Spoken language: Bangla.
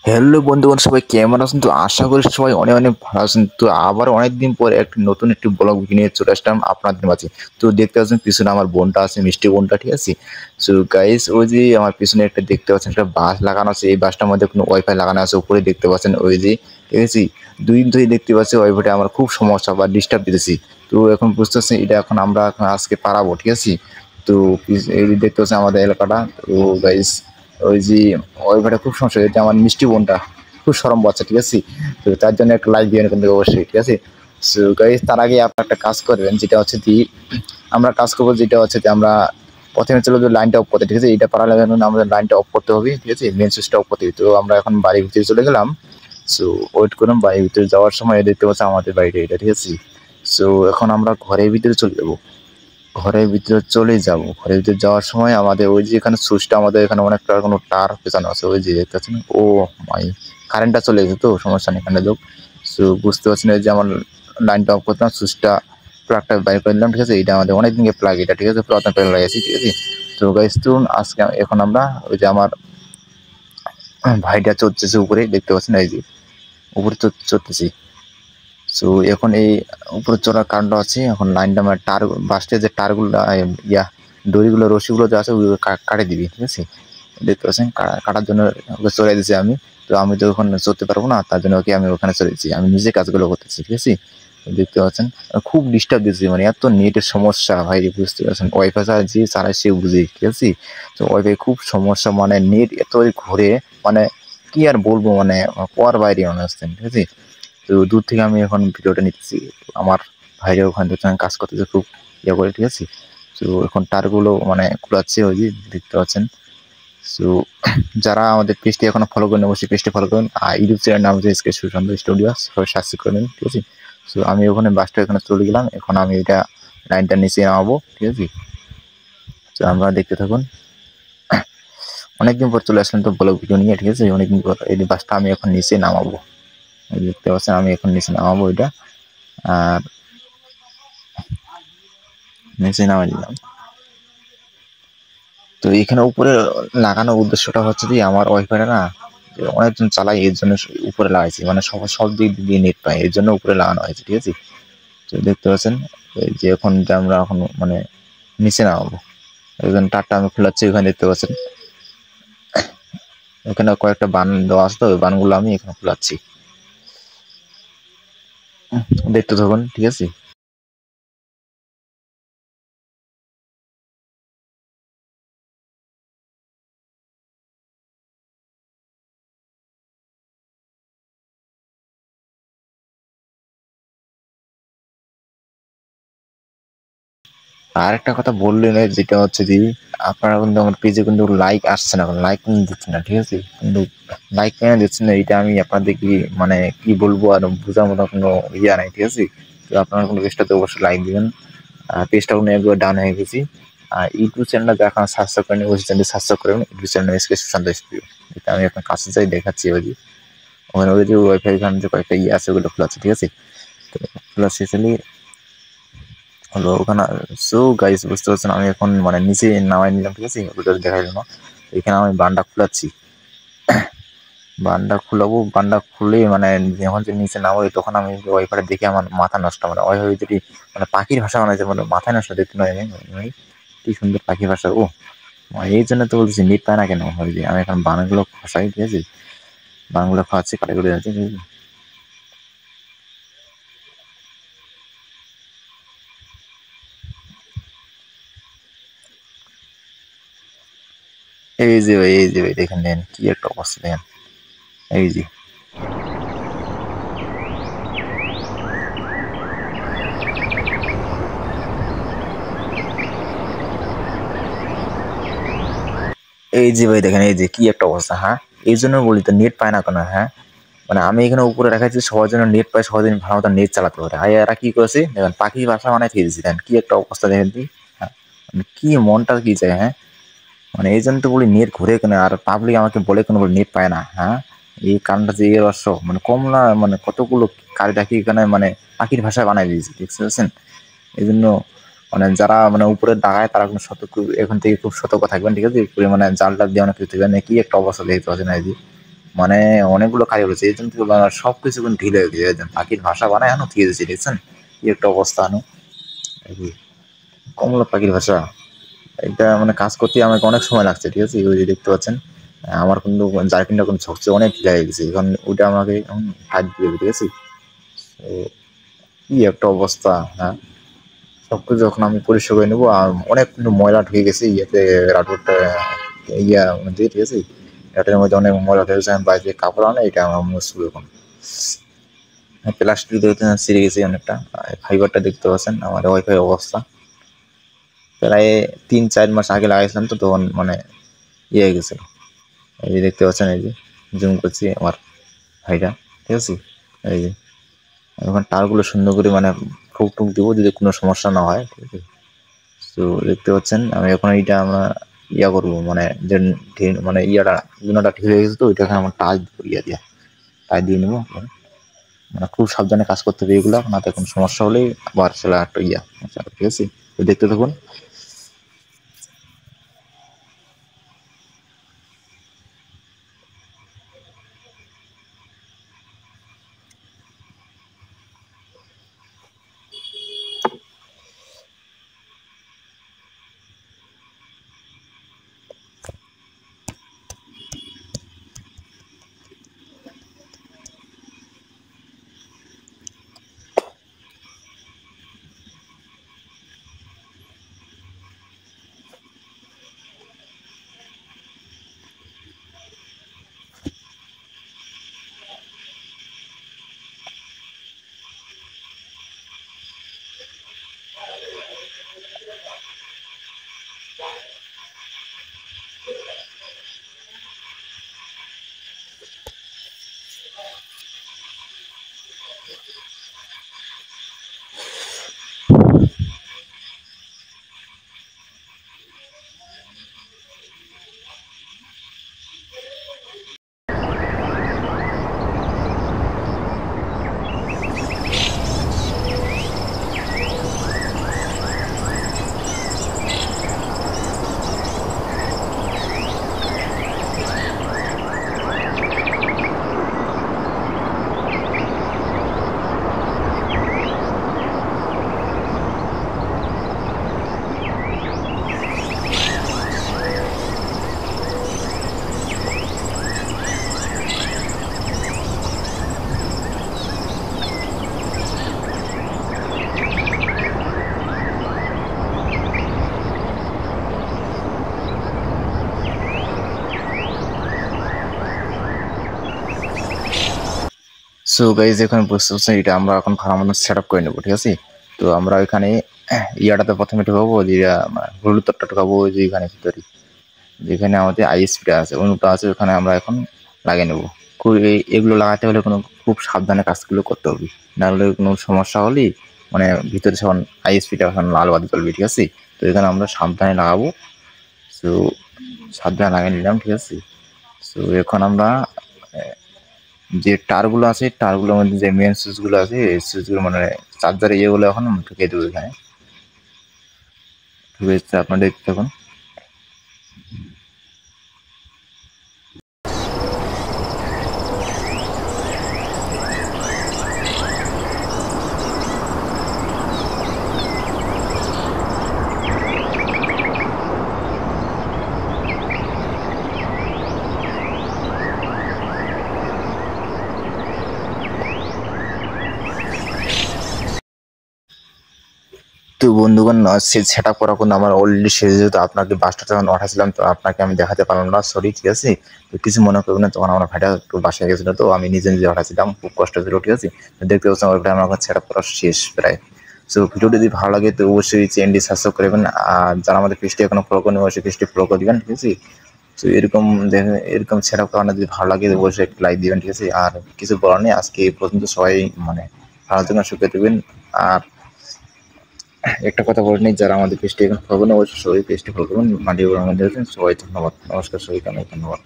হ্যালো বন্ধুগণ, সবাই কেমন আছেন? তো আশা করি সবাই অনেক অনেক ভালো আছেন। তো আবার অনেকদিন পরে নতুন একটি ব্লগ নিয়ে চলে আসলাম আপনাদের মাঝে। তো দেখতে পাচ্ছেন পিছনে আমার বোনটা আছে, মিষ্টি বোনটা, ঠিক আছে। সো গাইস, ওই যে আমার পিছনে একটা দেখতে পাচ্ছেন একটা বাস লাগানো আছে। এই বাসটার মধ্যে কোনো ওয়াইফাই লাগানো আছে, উপরে দেখতে পাচ্ছেন ওই যে, ঠিক আছে। 2 দিন ধরে দেখতে পাচ্ছি ওয়াইফাইটা আমার খুব সমস্যা বা ডিস্টার্ব দিতেছি। তো এখন বুঝতেছি এটা এখন আমরা আজকে পারাবো, ঠিক আছে। তো এই যে দেখতে পাচ্ছেন আমাদের এলাকাটা। তো গাইস, ওই যে ওইভাবে খুব সমস্যা, এটা আমার মিষ্টি বোনটা খুব সরম বাচ্চা, ঠিক আছে। তো তার জন্য একটা লাইক দিয়ে কিন্তু অবশ্যই, ঠিক আছে। সো গাইস, তার আগে আপনার একটা কাজ করবেন, যেটা হচ্ছে কি আমরা কাজ করবো, যেটা হচ্ছে যে আমরা প্রথমে চলে যাবো লাইনটা অফ করতে, ঠিক আছে। এটা পারা লাগানোর আমাদের লাইনটা অফ করতে হবে, ঠিক আছে, মেন সুইচটা অফ করতে হবে। তো আমরা এখন বাড়ির ভিতরে চলে গেলাম। সো ওয়েট করুন, বাড়ির ভিতরে যাওয়ার সময় দেখতে পাচ্ছি আমাদের বাড়িটা এটা, ঠিক আছে। সো এখন আমরা ঘরের ভিতরে চলে যাবো, ঘরের ভিতরে চলে যাব। ঘরের ভিতরে যাওয়ার সময় আমাদের ওই যে এখানে সুইচটা, আমাদের এখানে অনেকটা কোনো তার পেছানো আছে, ওই যে দেখতে পাচ্ছেন। ও মাই, কারেন্টটা চলে গেছে, তো সমস্যা নেই, এখানে লোক। সো বুঝতে পারছেন, এই যে আমার লাইনটা অফ করতাম, সুইচটা প্লাগটা বাইর করে দিলাম, ঠিক আছে। এটা আমাদের অনেক দিনের প্লাগ, এটা, ঠিক আছে, পুরাতন প্লাগ লাগাইছি, ঠিক আছে। তো গাইস, চলুন আজকে এখন আমরা ওই যে আমার ভাইটা চড়তেছে উপরে, দেখতে পাচ্ছেন এই যে উপরে চড়তেছি। সো এখন এই উপরে চড়ার কারণটা আছে, এখন লাইনটা আমার তার বাসতে যে তারগুলো দড়িগুলো, রশিগুলো যা আছে ওইগুলো কাটে দিবি, ঠিক আছে। দেখতে পাচ্ছেন কাটার জন্য ওকে চড়াই দিয়েছি আমি। তো আমি তো ওখানে চড়তে পারবো না, তার জন্য ওকে আমি ওখানে চড়েছি, আমি নিজে কাজগুলো করতেছি, ঠিক আছে। দেখতে পাচ্ছেন খুব ডিস্টার্ব দিচ্ছি, মানে এত নেটের সমস্যা ভাই, বুঝতে পারছেন। ওয়াইফাই ছাড়া যে চালায় সে বুঝি, ঠিক আছে। তো ওয়াইফাই খুব সমস্যা, মানে নেট এত ঘুরে, মানে কি আর বলবো, মানে পর বাইরে মনে হচ্ছেন, ঠিক আছে। তো দূর থেকে আমি এখন ভিডিওটা নিতেছি, আমার ভাইরা ওখানে দেখতে কাজ করতেছে খুব করে, ঠিক আছে। তো এখন তারগুলো মানে কুড়াচ্ছে, ওই যে দেখতে পাচ্ছেন। সো যারা আমাদের পেজটি এখনো ফলো করেন, অবশ্যই পেজটি ফলো করুন। আর ইউটিউব চ্যানেল নাম হচ্ছে এসকে সুশান্ত স্টুডিও, সবাই সাবস্ক্রাইব করে নিন, ঠিক আছে। সো আমি ওখানে বাসটা এখানে চলে গেলাম, এখন আমি এটা লাইনটা নিচে নামাবো, ঠিক আছে। তো আমরা দেখতে থাকুন। অনেকদিন পর চলে আসলাম তো ব্লগ ভিডিও নিয়ে, ঠিক আছে। অনেকদিন পর এই বাসটা আমি এখন নিচে নামাবো, দেখতে পাচ্ছেন, আমি এখন নিচে নামাবো এটা। আর নিচে নামাই দিলাম। তো এখানে উপরে লাগানোর উদ্দেশ্যটা হচ্ছে যে আমার ওয়াইফাইটা না অনেকজন চালাই, এর জন্য উপরে লাগাইছি, মানে সব দিক দিয়ে নেট পাই, এর জন্য উপরে লাগানো হয়েছে, ঠিক আছে। তো দেখতে পাচ্ছেন এই যে এখন আমরা এখন মানে নিচে নামাবো, একজন টাটটা আমি খোলাচ্ছি, ওখানে দেখতে পাচ্ছেন ওখানে কয়েকটা বান দেওয়া আছে, তো ওই বানগুলো আমি এখানে খোলাচ্ছি, দেখতে থাকুন, ঠিক আছে। আর একটা কথা বললেন, যেটা হচ্ছে যে আপনারা কিন্তু আমার পেজে কিন্তু লাইক আসছে না, লাইক কিন্তু দিচ্ছেন না, ঠিক আছে। কিন্তু লাইক কেন দিচ্ছেন না, এটা আমি আপনাদের কি মানে কি বলবো, আর বোঝার মতো কোনো ইয়া নাই, ঠিক আছে। তো আপনারা কোনো পেজটাতে অবশ্যই লাইক দিবেন। পেজটা কোনো একবার ডাউন হয়ে গেছি। আর ইউটিউব চ্যানেলটা যারা সাবস্ক্রাইব করেন, ওই চ্যানেলটি সাবস্ক্রাইব করবেন, YouTube channel SK Sushant studio. এটা আমি এখন কাছে যাই দেখাচ্ছি, ওই যে ওখানে ওই যে ওয়াইফাই এখানে যে কয়েকটা ইয়ে আছে ওগুলো খোলা আছে, ঠিক আছে। তো খোলা শেষে হলো ওখানে। সো গাইস, বুঝতে পারছেন আমি এখন মানে নিচে নামাই নিলাম, ঠিক আছে, ওটা দেখাইল না। এখানে আমি বানটা খুলাচ্ছি, বানটা খুলাবো, বানটা খুলে মানে যখন যে নিচে নামবো, তখন আমি ওয়াইফাই দেখে আমার মাথা নষ্ট, মানে ওইভাবে যদি মানে পাখির ভাষা মানে যেমন মাথায় নষ্ট দেখতে নয়, কি সুন্দর পাখির ভাষা। ও এই জন্য তো বলছি নেট পায় না কেন, ওই যে আমি এখন বানগুলো খসাই, ঠিক আছে, বানগুলো খাওয়াচ্ছি, কাটাকুটি যাচ্ছে। এই যে ভাই, এই যে ভাই, দেখেন দেন কি একটা অবস্থা, দেখেন এই যে। এই যে ভাই দেখেন, এই যে কি একটা অবস্থা। হ্যাঁ, এই জন্য বলি তো নেট পায় না কেন, হ্যাঁ। মানে আমি এখানে উপরে রাখাচ্ছি সবার জন্য নেট পায়, সবাই ভালো মতো নেট চালাতে পারে। আর এরা কি করেছে দেখেন, পাখি বাসা বানাই থেকে দিচ্ছি, দেখেন কি একটা অবস্থা, দেখেন তুই। হ্যাঁ, মানে কি মনটা কি চায়, হ্যাঁ। মানে এই জন্য তো বলি নেট ঘুরে কেন, আর পাবলিক আমাকে বলে কেন বলে নেট পায় না, হ্যাঁ। এই কারণটা যে এর অশ্ব মানে কমলা, মানে কতগুলো কারিটাকে এখানে মানে পাখির ভাষায় বানাই দিয়েছে, দেখতে পাচ্ছেন। এই জন্য মানে যারা মানে উপরে দাঁড়ায় তারা কোনো সতর্ক, এখান থেকে খুব সতর্ক থাকবেন, ঠিক আছে। উপরে মানে জালটা দিয়ে অনেক কিছু থাকবেন, কি একটা অবস্থা দেখতে পাচ্ছেন এই যে, মানে অনেকগুলো কারি হয়েছে এই জন্য সব কিছু কিন্তু ঢিলে হয়ে গেছে, পাখির ভাষা বানায় এখনো ঠিক আছে, দেখছেন কি একটা অবস্থা আনো। এই যে কমলা পাখির ভাষা, এটা মানে কাজ করতে আমাকে অনেক সময় লাগছে, ঠিক আছে। ওই যে দেখতে পাচ্ছেন আমার কিন্তু জার্কিনটা কিন্তু ঝকছে অনেক ঢিলা হয়ে গেছে, এখন ওইটা আমাকে এখন হাত দিয়ে দেবে, ঠিক আছে। তো কি একটা অবস্থা, হ্যাঁ। সবকিছু যখন আমি পরিষ্কার করে নেবো, আর অনেক কিন্তু ময়লা ঢুকে গেছে ইয়েতে, রাটোরটা ইয়া মধ্যে, ঠিক আছে। রাটের মধ্যে অনেক ময়লা ঢুকে গেছে, আমি বাইরে কাপড় আনে এটা আমার মুছবো এখন। প্লাস্টিক দেখতে ছিঁড়ে গেছে অনেকটা, ফাইবারটা দেখতে পাচ্ছেন আমার ওয়াইফাই অবস্থা। প্রায় 3-4 মাস আগে লাগাইছিলাম, তো তখন মানে ইয়ে হয়ে গেছিল। এই যে দেখতে পাচ্ছেন, এই যে জুম করছি আমার ভাইটা, ঠিক আছে। এই যে এখন তারগুলো সুন্দর করে মানে ফুক টুক দিব যদি কোনো সমস্যা না হয়, ঠিক আছে। তো দেখতে পাচ্ছেন আমি এখন এইটা আমরা ইয়া করবো, মানে যে মানে ইয়াটা গুণাটা ঠিক হয়ে গেছে, তো ওইটাকে আমার টাচ ইয়া দিয়া টাচ দিয়ে নেবো। মানে খুব সাবধানে কাজ করতে হবে এগুলো, না তো কোনো সমস্যা হলেই আবার সেটা একটা ইয়া, ঠিক আছে। তো দেখতে থাকুন। সো গাইজ এখানে বুঝতে পারছেন, এটা আমরা এখন ফার্মানো সেট আপ করে নেবো, ঠিক আছে। তো আমরা ওইখানে ইয়াটাতে প্রথমে ঢুকাবো, যে হলুদ তারটা ঢুকাবো, যে এখানে ভিতরে যেখানে আমাদের আইএসপিটা আছে, অনুটা আছে, ওখানে আমরা এখন লাগিয়ে নেবো। এগুলো লাগাতে হলে কোনো খুব সাবধানে কাজগুলো করতে হবে, নাহলে কোনো সমস্যা হলেই মানে ভিতরে যখন আইএসপিটা এখন লাল বাতি চলবে, ঠিক আছে। তো এখানে আমরা সাবধানে লাগাবো। সো সাবধানে লাগিয়ে নিলাম, ঠিক আছে। সো এখন আমরা যে তারগুলো আছে, তারগুলোর মধ্যে যে মেন সুইচগুলো আছে, এই সুইচগুলো মানে চার্জার ইয়েগুলো এখন ঢুকিয়ে দেবো এখানে, ঢুকে আপনারা দেখতে থাকুন। তো বন্ধুগণ সেট আপ করা কিন্তু আমার অলরেডি শেষ, যেহেতু আপনাকে বাসটা যখন পাঠাচ্ছিলাম তো আপনাকে আমি দেখাতে পারলাম না, সরি, ঠিক আছে। তো কিছু মনে করবেন না, তখন আমার ভাইটা একটু বাসায় গেছিলো, তো আমি নিজে নিজে পাঠাচ্ছিলাম, খুব কষ্ট ছিল, ঠিক আছে। তো দেখতে পাচ্ছেন ওইটা আমার সেট আপ করা শেষ প্রায়। সো ভিডিওটি যদি ভালো লাগে তো অবশ্যই চ্যানেলটি সাবস্ক্রাইব করবেন, আর যারা আমাদের পেজটি এখনো ফলো করেন অবশ্যই পেজটি ফলো করে দিবেন, ঠিক আছে। তো এরকম দেখেন, এরকম সেট আপ করানো যদি ভালো লাগে অবশ্যই একটু লাইক দিবেন, ঠিক আছে। আর কিছু বলার নেই, আজকে এই পর্যন্ত, সবাই মানে ভালো থাকবেন, সুখে থাকবেন। আর একটা কথা বলে নিই, যারা আমাদের পেজটি এখন ফলো করেন অবশ্যই সবাই পেজটি ফলো করুন, মাটি আমাদের সবাই ধন্যবাদ, নমস্কার, সবাইকে অনেক ধন্যবাদ।